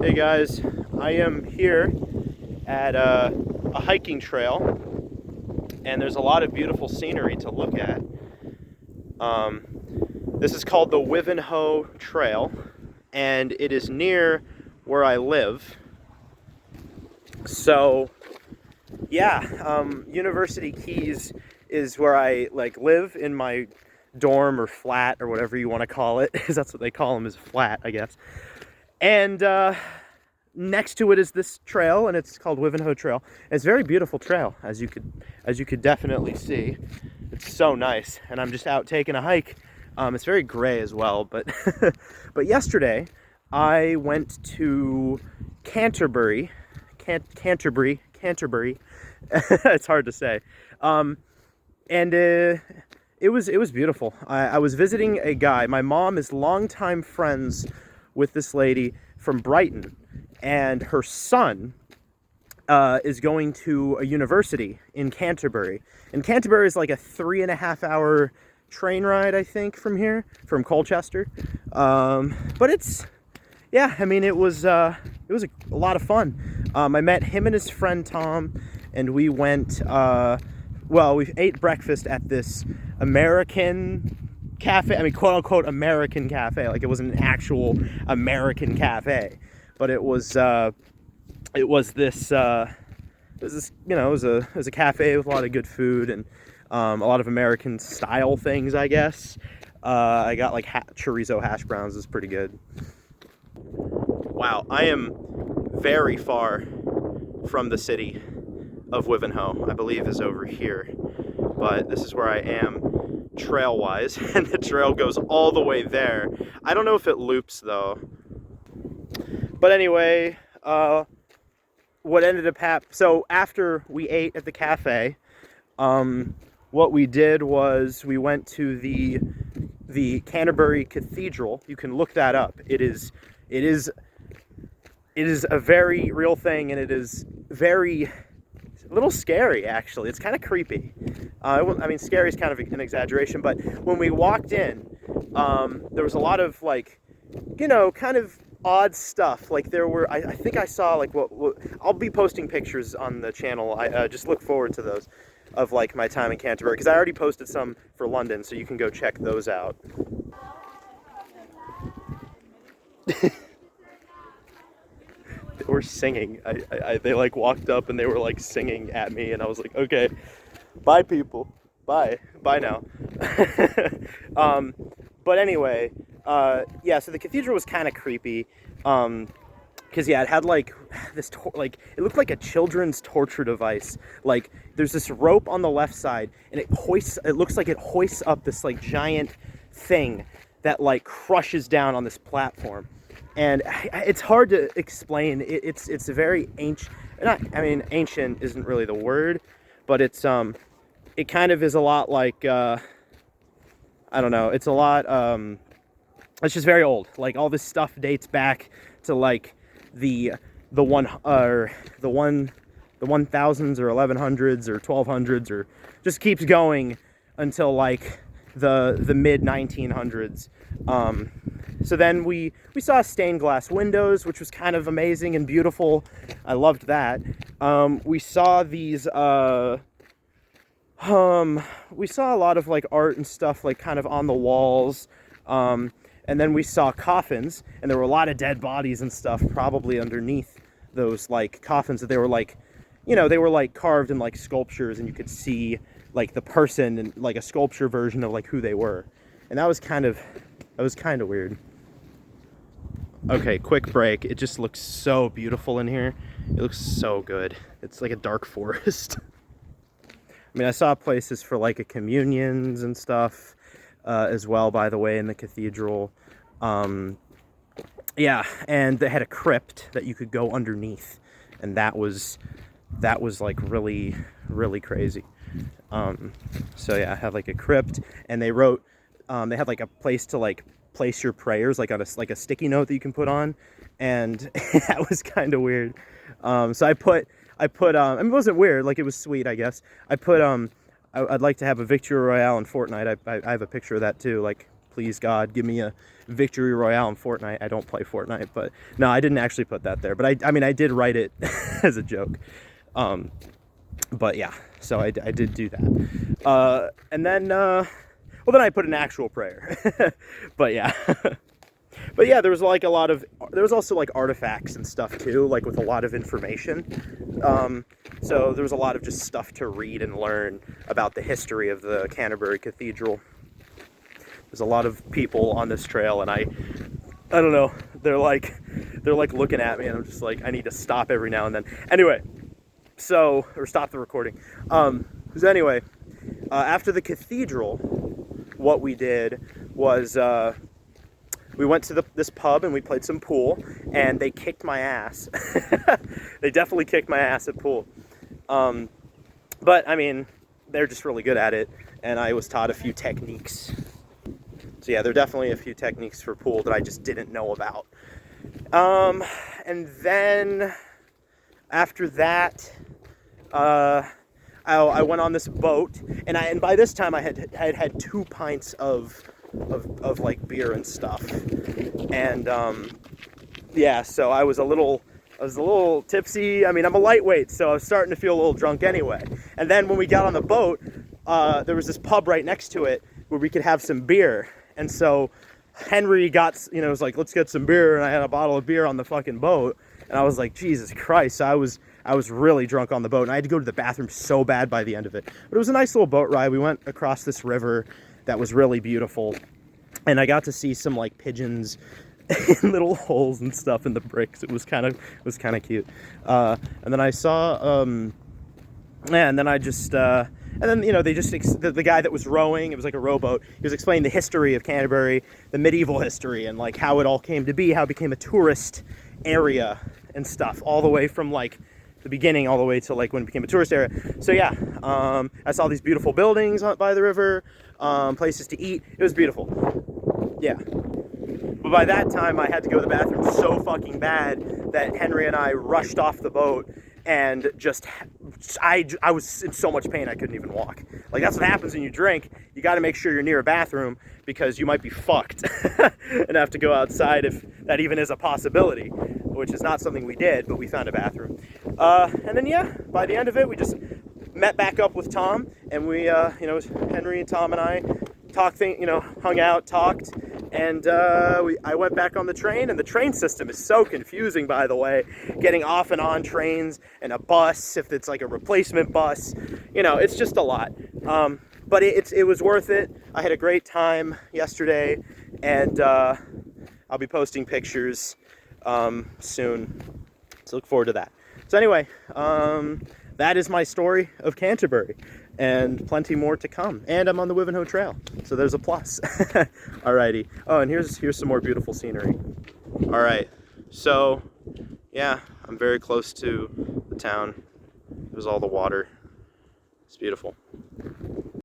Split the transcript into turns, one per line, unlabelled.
Hey guys, I am here at a hiking trail, and there's a lot of beautiful scenery to look at. Um, this is called the Wivenhoe Trail, and it is near where I live. So, yeah, University Keys is where I live in my dorm or flat or whatever you want to call it, because that's what they call them, is flat, I guess. And next to it is this trail, and it's called Wivenhoe Trail. And it's a very beautiful trail, as you could definitely see. It's so nice, and I'm just out taking a hike. It's very gray as well, but but yesterday I went to Canterbury. Canterbury. It's hard to say. And it was beautiful. I was visiting a guy. My mom is longtime friends with this lady from Brighton, and her son is going to a university in Canterbury. And Canterbury is like a 3.5-hour train ride, I think, from here, from Colchester. But it's, yeah, I mean, it was a lot of fun. I met him and his friend Tom, and we went, we ate breakfast at this American cafe. I mean, quote unquote American cafe. Like, it wasn't an actual American cafe, but it was this, it was a cafe with a lot of good food and a lot of American style things, I guess. I got like chorizo hash browns. It was pretty good. Wow, I am very far from the city of Wivenhoe. I believe is over here, but this is where I am trail-wise, and the trail goes all the way there. I don't know if it loops though. But anyway, what ended up so after we ate at the cafe, what we did was we went to the Canterbury Cathedral. You can look that up. It is a very real thing, and it is a little scary, actually. It's kind of creepy. I mean, scary is kind of an exaggeration, but when we walked in, there was a lot of kind of odd stuff. Like, there were, I think I saw what I'll be posting pictures on the channel. I just look forward to those of my time in Canterbury, because I already posted some for London, so you can go check those out. They were singing. They walked up and they were singing at me, and I was like, okay, bye people, bye now. But anyway, yeah, so the cathedral was kind of creepy, because yeah, it had this it looked like a children's torture device. There's this rope on the left side, and it looks like it hoists up this giant thing that crushes down on this platform. And it's hard to explain. It's a very ancient. Ancient isn't really the word, but it kind of is a lot I don't know. It's a lot. It's just very old. All this stuff dates back to the 1000s or 1100s or 1200s, or just keeps going until the mid 1900s. So then we saw stained glass windows, which was kind of amazing and beautiful. I loved that. We saw these, we saw a lot of art and stuff kind of on the walls. And then we saw coffins, and there were a lot of dead bodies and stuff probably underneath those coffins, that they were they were carved in sculptures, and you could see the person and a sculpture version of who they were. And that was kind of weird. Okay, quick break. It just looks so beautiful in here. It looks so good. It's like a dark forest. I mean, I saw places for a communions and stuff as well, by the way, in the cathedral. Yeah, and they had a crypt that you could go underneath, and that was really, really crazy. So yeah, I had a crypt, and they wrote, they had a place to place your prayers, on a sticky note that you can put on, and that was kind of weird. So I put I mean, it wasn't weird, it was sweet, I guess. I put I'd like to have a victory royale in Fortnite. I have a picture of that too, please God, give me a victory royale in Fortnite. I don't play Fortnite, but no, I didn't actually put that there. But I mean, I did write it as a joke. But yeah, so I did do that. And then, well, then I put an actual prayer. But yeah. But yeah, there was like there was also like artifacts and stuff too, like with a lot of information. So there was a lot of just stuff to read and learn about the history of the Canterbury Cathedral. There's a lot of people on this trail, and I don't know, they're like looking at me, and I'm just like, I need to stop every now and then. Anyway, or stop the recording. So anyway, after the cathedral, what we did was, we went to this pub and we played some pool, and they kicked my ass. They definitely kicked my ass at pool. But I mean, they're just really good at it, and I was taught a few techniques. So yeah, there are definitely a few techniques for pool that I just didn't know about. And then after that, I went on this boat, and by this time I had 2 pints of like beer and stuff, and yeah, so I was a little tipsy. I mean, I'm a lightweight, so I was starting to feel a little drunk anyway. And then when we got on the boat, there was this pub right next to it where we could have some beer, and so Henry was like, let's get some beer, and I had a bottle of beer on the fucking boat, and I was like, Jesus Christ. So I was really drunk on the boat, and I had to go to the bathroom so bad by the end of it. But it was a nice little boat ride. We went across this river that was really beautiful, and I got to see some like pigeons in little holes and stuff in the bricks. It was kind of cute. And then I saw and then I just and then, you know, the guy that was rowing, it was like a rowboat, he was explaining the history of Canterbury, the medieval history, and like how it all came to be, how it became a tourist area and stuff, all the way from like the beginning all the way to like when it became a tourist area. So yeah, I saw these beautiful buildings by the river, places to eat. It was beautiful. Yeah. But by that time I had to go to the bathroom so fucking bad that Henry and I rushed off the boat, and I was in so much pain I couldn't even walk. Like, that's what happens when you drink. You got to make sure you're near a bathroom, because you might be fucked and have to go outside if that even is a possibility, which is not something we did, but we found a bathroom. And then yeah, by the end of it, we just met back up with Tom, and we, you know, Henry and Tom and I hung out, talked, and I went back on the train, and the train system is so confusing, by the way, getting off and on trains, and a bus, if it's like a replacement bus, you know, it's just a lot. But it was worth it. I had a great time yesterday, and I'll be posting pictures soon, so look forward to that. So anyway, that is my story of Canterbury, and plenty more to come. And I'm on the Wivenhoe Trail, so there's a plus. Alrighty. Oh, and here's some more beautiful scenery. Alright, so yeah, I'm very close to the town. There's all the water. It's beautiful.